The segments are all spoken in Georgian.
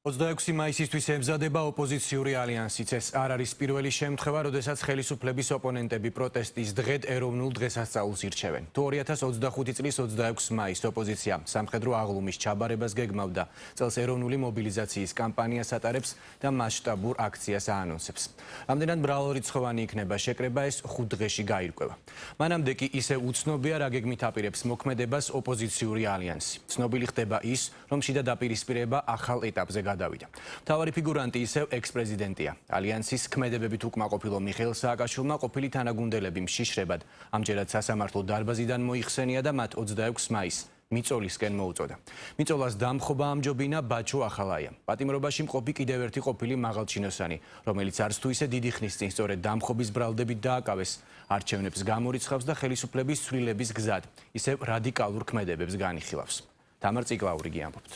26 მაისისთვის ემზადება ოპოზიციური ალიანსიც. ეს არ არის პირველი შემთხვევა, როდესაც ხელისუფლების ოპონენტები პროტესტის დღედ ეროვნულ დღესასწაულს ირჩევენ. თუ 2025 წლის 26 მაისს ოპოზიცია სამხედრო აღლუმის ჩაბარებას გეგმავდა, წელს ეროვნული მობილიზაციის კამპანიას ატარებს და მასშტაბურ აქციას აანონსებს. რამდენად მრავალრიცხოვანი იქნება შეკრება, ეს 5 დღეში გაირკვევა. მანამდე კი ისევ უცნობია, რა გეგმით აპირებს მოქმედებას ოპოზიციური ალიანსი. ცნობილი ხდება ის, რომ შიდა დაპირისპირება ახალ ეტაპზე გადავიდა. მთავარი ფიგურანტი ისევ ექს-პრეზიდენტია. ალიანსის ქმედებებით უკმაყოფილო მიხეილ სააკაშვილმა ყოფილი თანაგუნდელები მშიშრებად ამჯერად სასამართლო დარბაზიდან მოიხსენია და მათ 26 მაისს მიწოლისკენ მოუწოდა. მიწოლას დამხობა ამჯობინა ბაჩო ახალაიამ. პატიმრობაში მყოფი კიდევ ერთი ყოფილი მაღალჩინოსანი, რომელიც არც თუ ისე დიდი ხნის წინ სწორედ დამხობის ბრალდებით დააკავეს, არჩევნებს გამორიცხავს და ხელისუფლების ცვლილების გზად ისევ რადიკალურ ქმედებებს განიხილავს. თამარ ციკლაურიგი ამბობთ.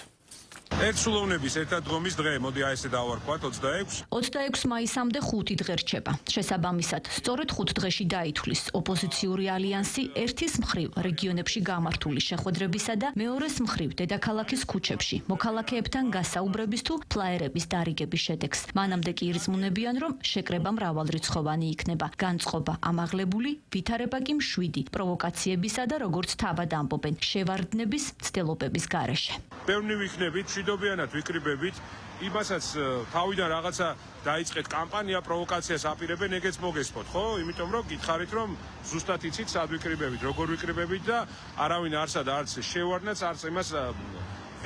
ერთსულოვნების ერთადღომის დღე, მოდი აი ესე დავარქვათ 26. 26 მაისამდე 5 დღე რჩება. შესაბამისად, სწორედ 5 დღეში დაითვლის ოპოზიციური ალიანსი ერთის მხრივ რეგიონებში გამართული შეხვედრებისა და მეორეს მხრივ დედაქალაქის ქუჩებში მოქალაქეებთან გასაუბრების თუ ფლაერების დარიგების შედეგს. მანამდე კი ირწმუნებიან, რომ შეკრება მრავალრიცხოვანი იქნება. განწყობა ამაღლებული, ვითარება კი მშვიდი, პროვოკაციებისა და როგორც თავად ამბობენ, შევარდნების ცდილობების გარეშე. ბევრი ვიქნებით მშვიდობიანად ვიკრიბებით, იმასაც თავიდან რაღაცა დაიწყეთ კამპანია, პროვოკაციას აპირებენ, ეგეც მოგესწროთ, ხო? იმიტომ რომ გითხარით, რომ ზუსტად იცით, სად ვიკრიბებით, როგორ ვიკრიბებით და არავინ არცად არც შევარდნაც, არც იმას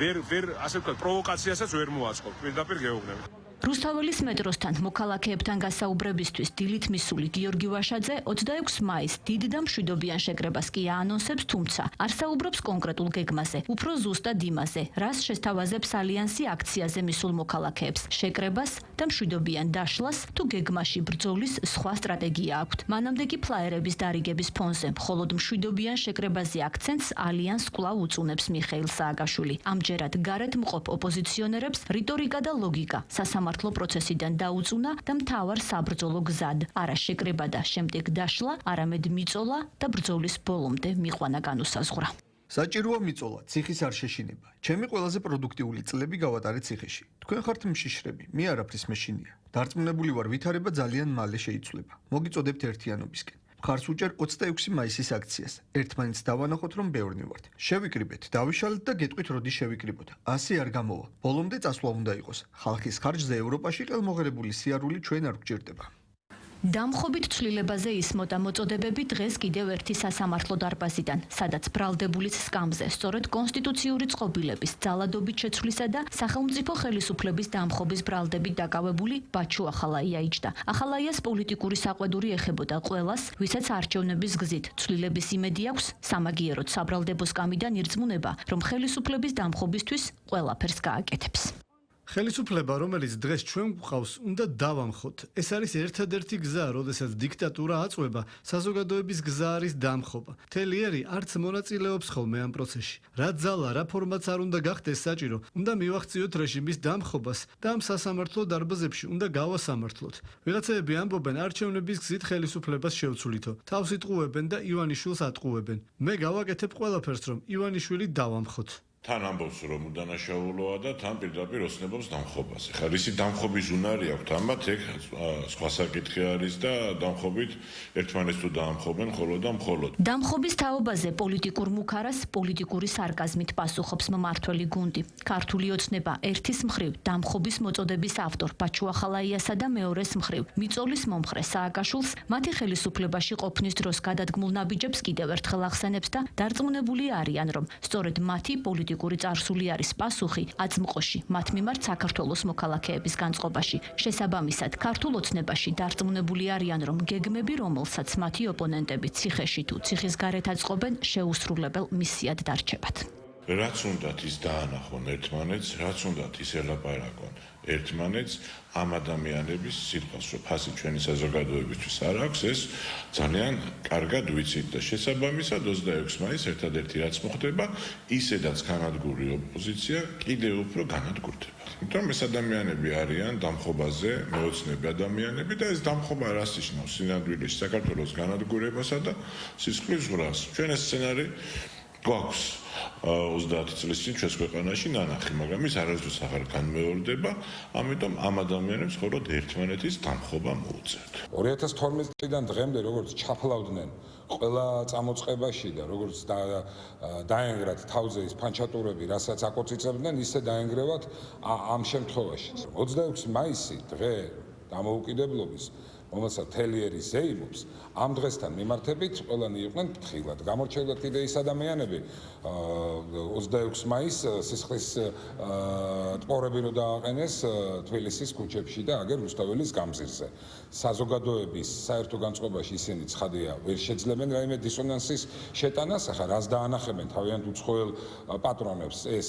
ვერ ასე ვთქვათ, პროვოკაციასაც ვერ მოაწყობთ, პირდაპირ გეუბნებით. რუსთაველის მეტროსთან მოქალაქეებთან გასაუბრებისთვის დილით მისული გიორგი ვაშაძე 26 მაისს დიდ და მშვიდობიან შეკრებას კი აანონსებს, თუმცა არ საუბრობს კონკრეტულ გეგმაზე, უფრო ზუსტად იმაზე, რას შესთავაზებს ალიანსი აქციაზე მისულ მოქალაქეებს, შეკრებას და მშვიდობიან დაშლას თუ გეგმაში ბრძოლის სხვა სტრატეგია აქვთ. მანამდე კი ფლაერების დარიგების ფონზე მხოლოდ მშვიდობიან შეკრებაზე აქცენტს ალიანსს კვლავ უწუნებს მიხეილ სააკაშვილი. ამჯერად გარეთ მყოფ ოპოზიციონერებს რიტორიკა და ლოგიკა სასამართლო პროცესიდან დაუწუნა და მთავარ საბრძოლო გზად. არა შეკრება და შემდეგ დაშლა, არამედ მიწოლა და ბრძოლის ბოლომდე მიყვანა განუსაზღვრა. საჭიროა მიწოლა, ციხის არ შეშინება. ჩემი ყველაზე პროდუქტიული წლები გავატარე ციხეში. თქვენ ხართ მშიშრები, მე არაფრის მეშინია. დარწმუნებული ვარ, ვითარება ძალიან მალე შეიცვლება. მოგიწოდებთ ერთიანობისკენ. მხარს უჭერ 26 მაისის აქციას. ერთმანეთს დავანახოთ, რომ ბევრნი ვართ. შევიკრიბეთ, დავიშალეთ და გეტყვით, როდი შევიკრიბოთ. ასე არ გამოვა. ბოლომდე წასვლა უნდა იყოს. ხალხის ხარჯზე ევროპაში ყელმოღერებული სიარული ჩვენ არ გვჭირდება. დამხობით ცვლილებაზე ისმოდა მოწოდებები დღეს კიდევ ერთი სასამართლო დარბაზიდან, სადაც ბრალდებულის სკამზე სწორედ კონსტიტუციური წყობილების ძალადობით შეცვლისა და სახელმწიფო ხელისუფლების დამხობის ბრალდებით დაკავებული ბაჩო ახალაია იჯდა. ახალაიას პოლიტიკური საყვედური ეხებოდა ყველას, ვისაც არჩევნების გზით ცვლილების იმედი აქვს, სამაგიეროდ საბრალდებო სკამიდან ირწმუნება, რომ ხელისუფლების დამხობისთვის ყველაფერს გააკეთებს. ხელისუფლება, რომელიც დღეს ჩვენ გვყავს, უნდა დავამხოთ. ეს არის ერთადერთი გზა, როდესაც დიქტატურა აწვება, საზოგადოების გზა არის დამხობა. მთელი ერი არც მონაწილეობს ხოლმე ამ პროცესში. რა ძალა, რა ფორმაც არ უნდა გახდეს საჭირო, უნდა მივახციოთ რეჟიმის დამხობას და ამ სასამართლო დარბაზებში უნდა გავასამართლოთ. ვიღაცები ამბობენ, არჩევნების გზით ხელისუფლებას შევცვლითო. თავს იტყუებენ და ივანიშვილს ატყუებენ. მე გავაკეთებ ყველაფერს, რომ ივანიშვილი დავამხოთ. თან ამბობს, რომ უდანაშაულოა და თან პირდაპირ ოცნებობს დამხობას. ხა რისი დამხობის უნარი აქვთ ამათ, ეგ სხვა საკითხი არის და დამხობით ერთმანეთს თუ დაამხობენ, ხოლო და მხოლოდ. დამხობის თაობაზე პოლიტიკურ მუქარას პოლიტიკური სარკაზმით პასუხობს მმართველი გუნდი. ქართული ოცნება ერთის მხრივ დამხობის მოწოდების ავტორ ბაჩო ახალაიასა და მეორეს მხრივ მიწოლის მომხრე სააკაშვილს მათი ხელისუფლებაში ყოფნის დროს გადადგმულ ნაბიჯებს კიდევ ერთხელ ახსენებს და დარწმუნებული არიან, რომ სწორედ მათი პოლიტიკური წარსული არის პასუხი აწმყოში მათ მიმართ საქართველოს მოქალაქეების განწყობაში. შესაბამისად, ქართულ ოცნებაში დარწმუნებული არიან, რომ გეგმები, რომელსაც მათი ოპონენტები ციხეში თუ ციხის გარეთ აწყობენ, შეუსრულებელ მისიად დარჩებათ. რაც უნდათ ის დაანახონ ერთმანეთს, რაც უნდათ ის ელაპარაკონ ერთმანეთს, ამ ადამიანების სიტყვას, რომ ფასი ჩვენი საზოგადოებისთვის არ აქვს, ეს ძალიან კარგად ვიცით და შესაბამისად 26 მაისს ერთადერთი რაც მოხდება, ისედაც განადგური ოპოზიცია კიდევ უფრო განადგურდება. იმიტომ ეს ადამიანები არიან დამხობაზე მეოცნები ადამიანები და ეს დამხობა რას ნიშნავს სინამდვილეში საქართველოს განადგურებასა და სისხლის ზღვრას. ჩვენ ეს სცენარი გვაქვს 30 წლის წინ ჩვენს ქვეყანაში ნანახი, მაგრამ ის არასდროს აღარ განმეორდება, ამიტომ ამ ადამიანებს მხოლოდ ერთმანეთის დამხობა მოუწევთ. 2012 წლიდან დღემდე როგორც ჩაფლავდნენ ყველა წამოწყებაში და როგორც დაენგრათ თავზე ის ფანჩატურები, რასაც აკოწიწებდნენ, ისე დაენგრევათ ამ შემთხვევაში. 26 მაისი დღე დამოუკიდებლობის, რომელსაც თელიერი ზეიმობს, ამ დღესთან მიმართებით ყველანი იყვნენ ფრთხილად. გამორჩეულად კიდე ის ადამიანები 26 მაისს სისხლის ტპორები რო დააყენეს თბილისის ქუჩებში და აგერ რუსთაველის გამზირზე. საზოგადოების საერთო განწყობაში ისინი ცხადია ვერ შეძლებენ რაიმე დისონანსის შეტანას, ახლა რას დაანახებენ თავიანთ უცხოელ პატრონებს ეს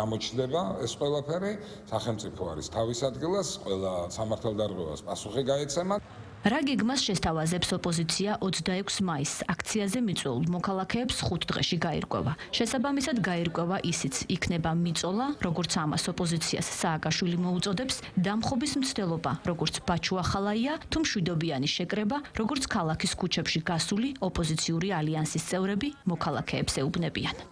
გამოჩნდება ეს ყველაფერი, სახელმწიფო არის თავის ადგილას, ყველა სამართალდარღვევას პასუხი გაეცემა. რა გეგმას შესთავაზებს ოპოზიცია 26 მაისს აქციაზე მიწვეულ მოქალაქეებს 5 დღეში გაირკვევა. შესაბამისად გაირკვევა ისიც იქნება მიწოლა, როგორც ამას ოპოზიციას სააკაშვილი მოუწოდებს, დამხობის მცდელობა, როგორც ბაჩუ ახალაია, თუ მშვიდობიანი შეკრება, როგორც ქალაქის ქუჩებში გასული ოპოზიციური ალიანსის წევრები მოქალაქეებს ეუბნებიან.